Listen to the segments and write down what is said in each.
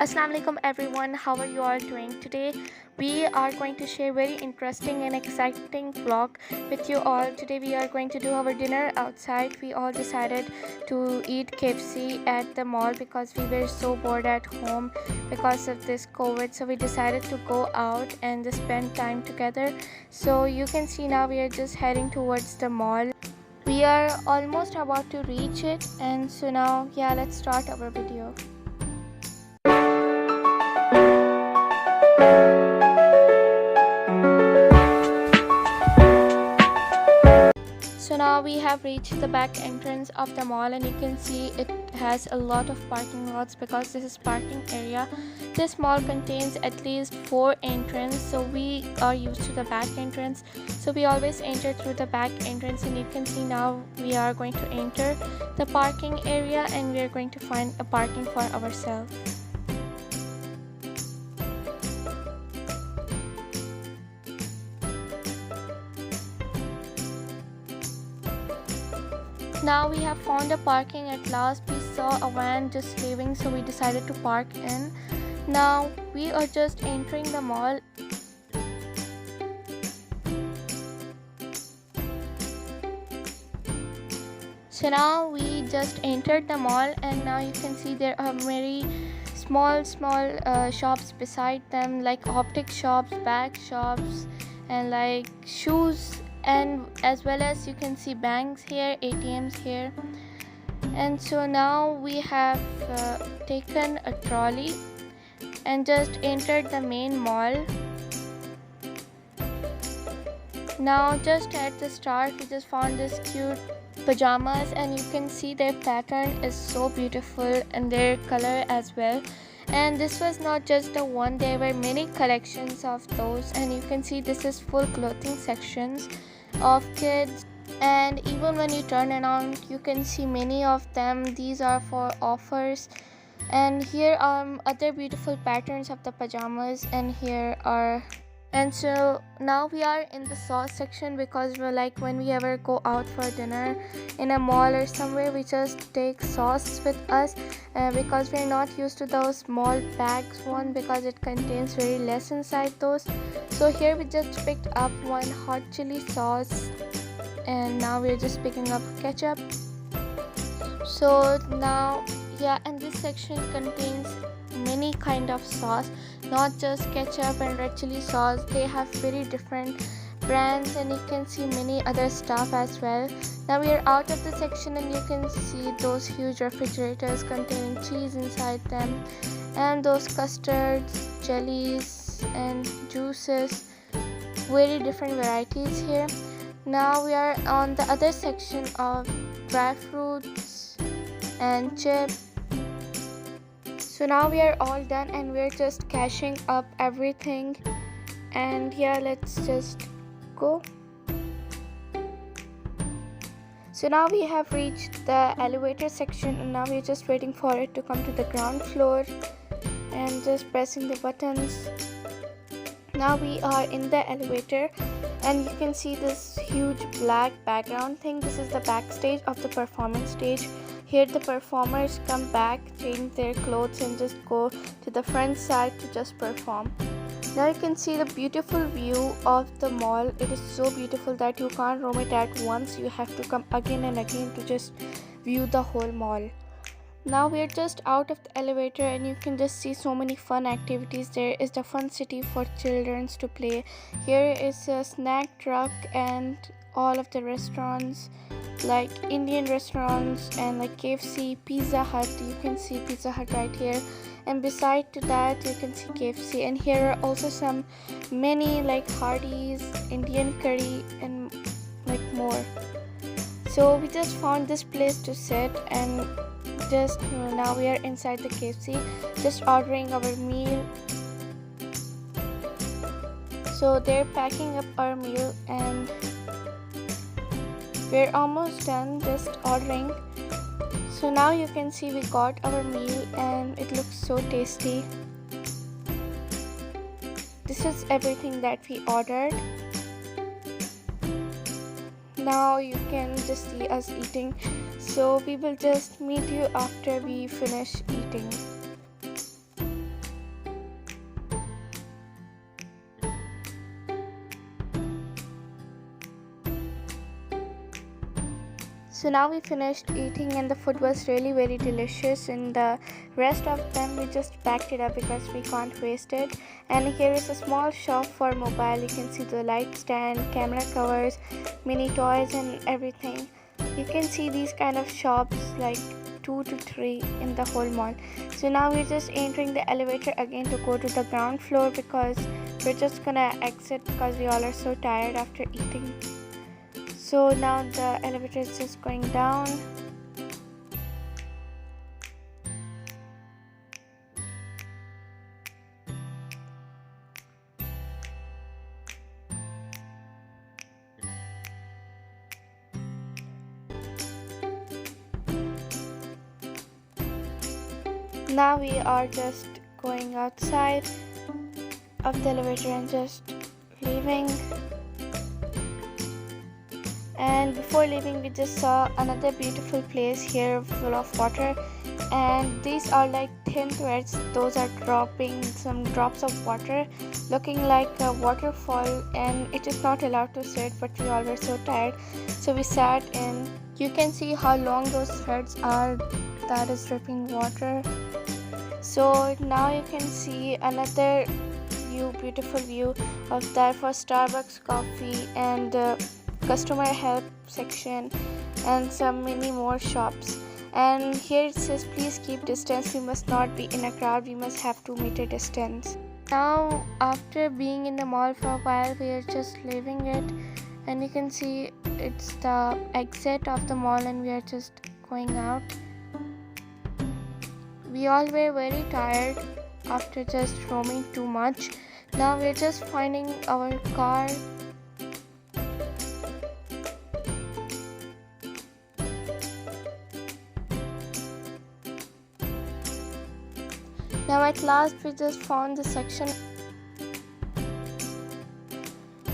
Assalamu alaikum everyone, how are you all doing today? We are going to share very interesting and exciting vlog with you all. Today we are going to do our dinner outside. We all decided to eat KFC at the mall because we were so bored at home because of this COVID. So we decided to go out and just spend time together. So you can see now we are just heading towards the mall. We are almost about to reach it, and so now let's start our video. So now we have reached the back entrance of the mall, and you can see it has a lot of parking lots because this is parking area. This mall contains at least 4 entrances, so we are used to the back entrance, so we always enter through the back entrance. And you can see now we are going to enter the parking area and we are going to find a parking for ourselves. Now we have found a parking at last. We saw a van just leaving, so we decided to park in. Now we are just entering the mall. So now we just entered the mall, and now you can see there are very small shops beside them, like optic shops, bag shops, and like shoes, and as well as you can see banks here, ATMs here. And so now we have taken a trolley and just entered the main mall. Now just at the start we just found this cute pajamas, and you can see their pattern is so beautiful and their color as well. And this was not just the one, there were many collections of those, and you can see this is full clothing sections of kids. And even when you turn around you can see many of them, these are for offers. And here are other beautiful patterns of the pajamas, and here are. And so now we are in the sauce section because we're like, when we ever go out for dinner in a mall or somewhere, we just take sauce with us because we're not used to those small bags one, because it contains very less inside those. So here we just picked up one hot chili sauce, and now we're just picking up ketchup. So now and this section contains many kind of sauce, not just ketchup and red chili sauce. They have very different brands, and you can see many other stuff as well. Now we are out of the section, and you can see those huge refrigerators containing cheese inside them, and those custards, jellies and juices, very different varieties here. Now we are on the other section of dry fruits and chips. So now we are all done and we're just cashing up everything, and let's just go. So now we have reached the elevator section, and now we're just waiting for it to come to the ground floor and just pressing the buttons. Now we are in the elevator, and you can see this huge black background thing. This is the backstage of the performance stage. Here the performers come back, change their clothes, and just go to the front side to just perform. Now you can see the beautiful view of the mall. It is so beautiful that you can't roam it at once. You have to come again and again to just view the whole mall. Now we are just out of the elevator, and you can just see so many fun activities. There is the fun city for children to play. Here is a snack truck and all of the restaurants, like Indian restaurants and like KFC, Pizza Hut. You can see Pizza Hut right here, and beside to that you can see KFC. And here are also some many like Hardee's, Indian curry, and like more. So we just found this place to sit, and just now we are inside the KFC just ordering our meal. So they're packing up our meal, and we're almost done just ordering. So now you can see we got our meal, and it looks so tasty. This is everything that we ordered. Now you can just see us eating. So we will just meet you after we finish eating. So now we finished eating and the food was really very delicious, and the rest of them we just packed it up because we can't waste it. And here is a small shop for mobile. You can see the light stand, camera covers, mini toys and everything. You can see these kind of shops like 2 to 3 in the whole mall. So now we're just entering the elevator again to go to the ground floor because we're just gonna exit because we all are so tired after eating. So now the elevator is just going down. Now we are just going outside of the elevator and just leaving. And before leaving we just saw another beautiful place here full of water, and these are like thin threads. Those are dropping some drops of water looking like a waterfall, and it is not allowed to sit, but we all were so tired so we sat in. You can see how long those threads are that is dripping water. So now you can see another beautiful view of that for Starbucks coffee and customer help section and some many more shops. And here it says please keep distance, we must not be in a crowd, we must have 2-meter distance. Now after being in the mall for a while we are just leaving it, and you can see it's the exit of the mall and we are just going out. We all were very tired after just roaming too much. Now we're just finding our car. Now at last we just found the section,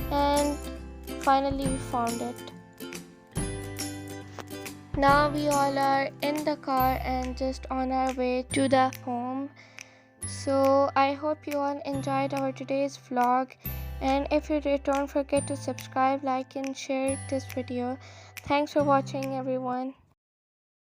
and finally we found it. Now we all are in the car and just on our way to the home. So I hope you all enjoyed our today's vlog, and if you did, don't forget to subscribe, like and share this video. Thanks for watching everyone.